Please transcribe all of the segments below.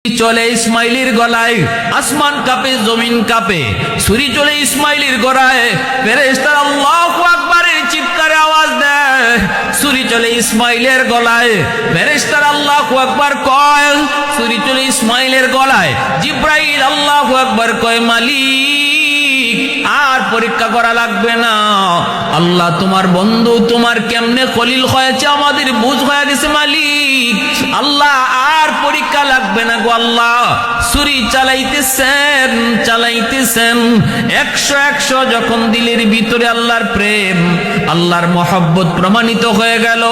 চলে ইসমাইলের গলায়, আসমান কাঁপে, জমিন কাঁপে। ছুরি চলে ইসমাইলের গলায়, ফেরেশতারা আল্লাহু আকবারের চিৎকারে আওয়াজ দেয়। ছুরি চলে ইসমাইলের গলায়, ফেরেশতারা আল্লাহু আকবার কয়। ছুরি চলে ইসমাইলের গলায়, জিব্রাইল আল্লাহু আকবার কয়, মালিক আর পরীক্ষা করা লাগবে না। আল্লাহ তোমার বন্ধু, তোমার কেমনে খলিল হয়েছে আমাদের বুঝ হয়ে গেছে মালিক। আল্লাহ আর পরীক্ষা লাগবে না গো আল্লাহ। ছুরি চালাইতেছেন চালাইতেছেন, 100 যখন দিলের ভিতরে আল্লাহর প্রেম, আল্লাহর মহব্বত প্রমাণিত হয়ে গেল,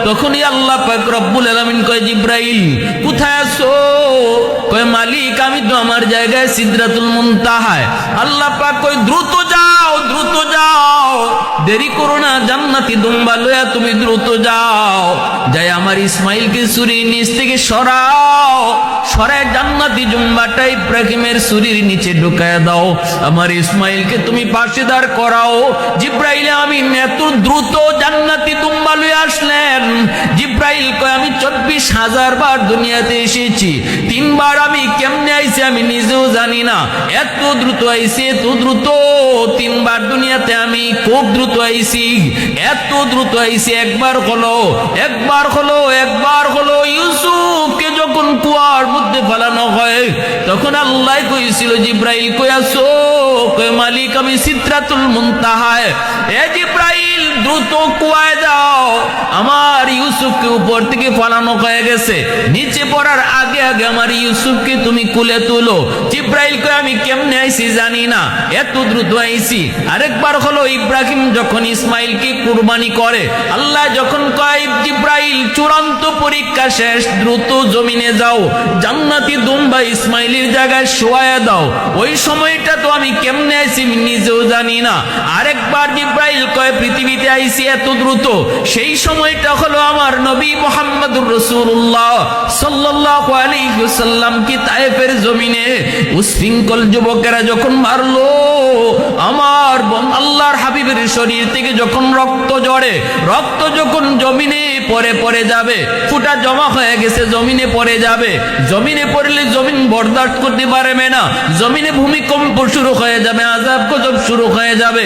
তখনই আল্লাহ পাক রব্বুল আলামিন কয়, জিব্রাইল কোথায় আছো? কয় মালিক আমি তো আমার জায়গায় সিদরাতুল মুনতাহায়। আল্লাহ পাক কয় দ্রুত যাও, দ্রুত যাও, দেরি করো না, জান্নাতি দুম্বা লয়া তুমি দ্রুত যাও, যাই আমার ইসমাইলকে ছুরির নিচ থেকে সরাও, সরায় জান্নাতি জুম্বাটা ইব্রাহিমের ছুরির নিচে ঢুকায় দাও, আমার ইসমাইলকে তুমি পাশে দাঁড় করাও। জিব্রাইল আমিন এত দ্রুত জান্নাতি দুম্বা লয়ে আসলেন। জিব্রাইল কয় আমি 24,000 বার দুনিয়াতে এসেছি, 3 বার আমি কেমনে আইছি আমি নিজেও জানি না, এত দ্রুত আইছি, এত দ্রুত। 3 বার দুনিয়াতে আমি খুব দ্রুত আইছি, এত দ্রুত আইছি। একবার হলো, একবার হলো, একবার হলো। ইউসুফকে যখন কুয়ার মধ্যে ফেলানো হয়, তখন আল্লাহ কইছিল, জিব্রাইল কই আছো? কয় মালিক আমি সিদরাতুল মুনতাহায়। এ জিব্রাইল দ্রুত কুয়ায় যাও, আমার ইউসুফকে উপর থেকে ফেলানো হয়ে গেছে, নিচে পড়ার আগে আগে আমার ইউসুফকে তুমি কুলে তুলো। জিব্রাইল কয় আমি কেমনে আইছি জানি না, এত দ্রুত আইছি। আরেকবার হলো, ইব্রাহিম যখন ইসমাইলকে কুরবানি করে, আল্লাহ যখন কয় জিব্রাইল চূড়ান্ত পরীক্ষা শেষ, দ্রুত জমিনে যাও, জান্নাতি দুম্বা ইসমাইলের জায়গায় শোয়ায়া দাও। ওই সময়টা তো আমি কেমনে আইছি নিজেও জানি না। আরেকবার জিব্রাইল কয় পৃথিবীতে আইছি এত দ্রুত, সেই সময়টা হলো আমার নবী মুহাম্মদুর রাসূলুল্লাহ সাল্লাল্লাহু আলাইহি ওয়াসাল্লাম কি তায়েফের জমিনে উশৃঙ্খল যুবকেরা যখন মারলো, আমার আল্লাহর হাবিবের শরীর থেকে যখন রক্ত ঝরে, রক্ত যখন জমিনে পড়ে যাবে, ফুটা জমা হয়ে গেছে, জমিনে পড়ে যাবে, জমিনে পড়লে জমিন বরদাস্ত করতে পারবে না, জমিনে ভূমিকম্প শুরু হয়ে যাবে, আযাব গজব শুরু হয়ে যাবে।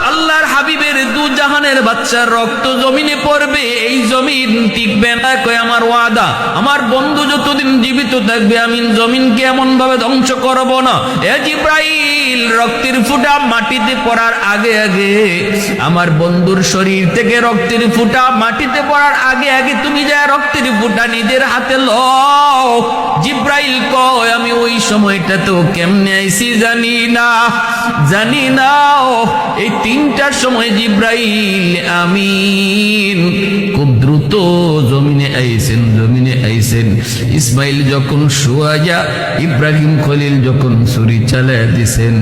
আল্লাহর হাবিবের দু জাহানের বাচ্চার রক্ত জমিনে পড়বে, এই জমিন টিকবে না। কয় আমার ওয়াদা, আমার বন্ধু যতদিন জীবিত থাকবে আমি জমিনকে এমন ভাবে ধ্বংস করব না। এ জিব্রাইল রক্তের ফুটা মাটিতে পড়ার আগে আগে, আমার বন্ধুর শরীর থেকে রক্তের ফুটা মাটিতে পড়ার আগে আগে তুমি যা রক্তের ফুটা নিজের হাতে লও। জিব্রাইল কয় আমি ওই সময়টা তো কেমনে আইছি জানি না, জানি না। এই 3টার সময় জিব্রাইল আমিন খুব দ্রুত জমিনে আইছেন, জমিনে আইছেন। ইসমাইল যখন শুয়া, ইব্রাহিম খলিল যখন ছুরি চালায় দিছেন,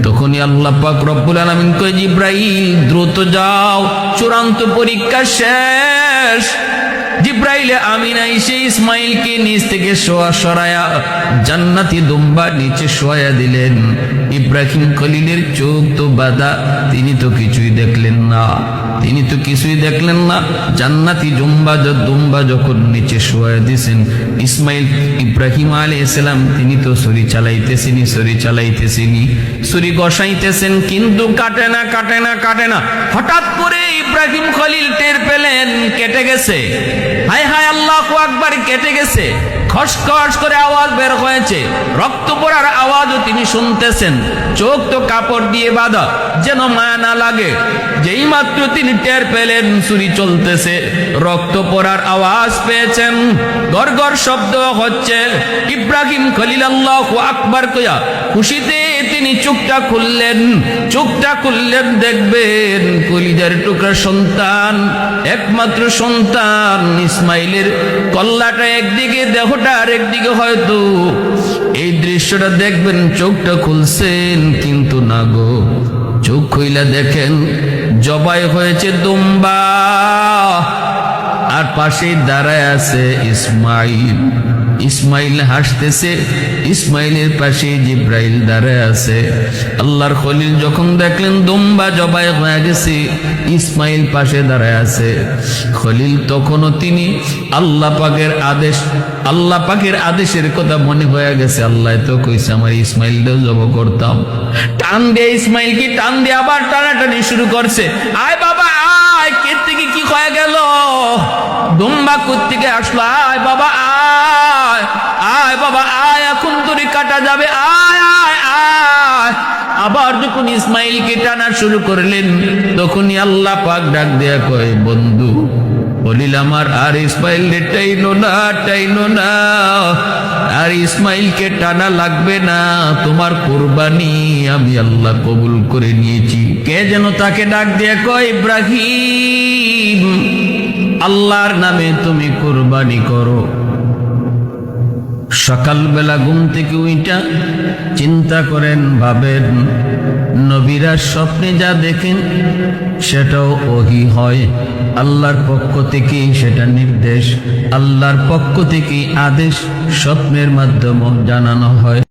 তখনই আল্লাহ পাক রব্বুল আলামিন কয় জিব্রাইল দ্রুত যাও, চূড়ান্ত পরীক্ষা শেষ। জিব্রাইল আমিন আইসে ইসমাইলকে নিচ থেকে সরায়া জান্নাতি দুম্বা নিচে শোয়া দিলেন। ইব্রাহিম খলিলের চোখ তো বাঁধা, তিনি তো কিছুই দেখলেন না, তিনি তো কিছুই দেখলেন না। জান্নাতি দুম্বা যখন নিচে শোয়া দিয়েছেন, ইসমাইল ইব্রাহিম আলাইহিস সালাম তিনি তো ছুরি চালাইতেছেনি, ছুরি চালাইতেছেনি, ছুরি গসাইতেছেন, কিন্তু কাটে না, কাটে না, কাটে না। হঠাৎ করে ইব্রাহিম খলিল টের পেলেন কেটে গেছে। হায় হায় আল্লাহু আকবার, কেটে গেছে। খসখস করে আওয়াজ বের হয়েছে, রক্ত পড়ার আওয়াজও তিনি শুনতেছেন। চোখ তো কাপড় দিয়ে বাঁধা, যেন মায়া না লাগে। যেই মাত্র তিনি টের পেলেন ছুরি চলতেছে, রক্ত পড়ার আওয়াজ পেয়েছেন, গড়গড় শব্দ হচ্ছে, ইব্রাহিম খলিল আল্লাহু আকবার কইয়া খুশিতে তিনি চোখটা খুললেন। চোখটা খুললেন, দেখবেন কলিজার টুকরা সন্তান, একমাত্র সন্তান ইসমাইলের কল্লাটা একদিকে, দেহটা আরেকদিকে। হয়তো এই দৃশ্যটা দেখবেন, চোখটা খুলছেন, কিন্তু না গো, চোখ খুইলা দেখেন জবাই হয়েছে দুম্বা, আর পাশে দাঁড়ায় আছে ইসমাইল। ইসমাইল হাসতেছে, ইসমাইলের পাশে জিব্রাইল দাঁড়ায় আছে। আল্লাহর খলিল যখন দেখলেন দুম্বা জবাই হয়ে গেছে, ইসমাইল পাশে দাঁড়ায় আছে। খলিল তখনও তিনি আল্লাহ পাকের আদেশ আল্লাহ পাকের আদেশের কথা মনে হয়ে গেছে, আল্লাহ তো কইছে আমার ইসমাইলটাও জব করতাম। টান দিয়ে ইসমাইলকে টান দিয়ে আবার টানাটানি শুরু করছে। আয় বাবা আয়, কে থেকে কি হয়ে গেল, দুম্বা কোত্থেকে আসলো, আয় বাবা আয়, আয় বাবা আয়, এখন তোরে কাটা যাবে, আয় আয় আয়। আবার যখন ইসমাইলকে টানা শুরু করলেন, তখনই আল্লাহ পাক ডাক দেয়া কয়, বন্ধু বলিল আমার আর ইসমাইল টাইনো না, টাইনো না, আর ইসমাইলকে টানা লাগবে না, তোমার কোরবানি আমি আল্লাহ কবুল করে নিয়েছি। কে যেন তাকে ডাক দেয়া কয়, ইব্রাহিম আল্লাহর নামে তুমি কোরবানি করো। সকালবেলা ঘুম থেকে উইটা চিন্তা করেন, ভাবেন, নবীরা স্বপ্নে যা দেখেন সেটাও ওহী হয়, আল্লাহর পক্ষ থেকে সেটা নির্দেশ, আল্লাহর পক্ষ থেকে আদেশ স্বপ্নের মাধ্যমে জানানো হয়।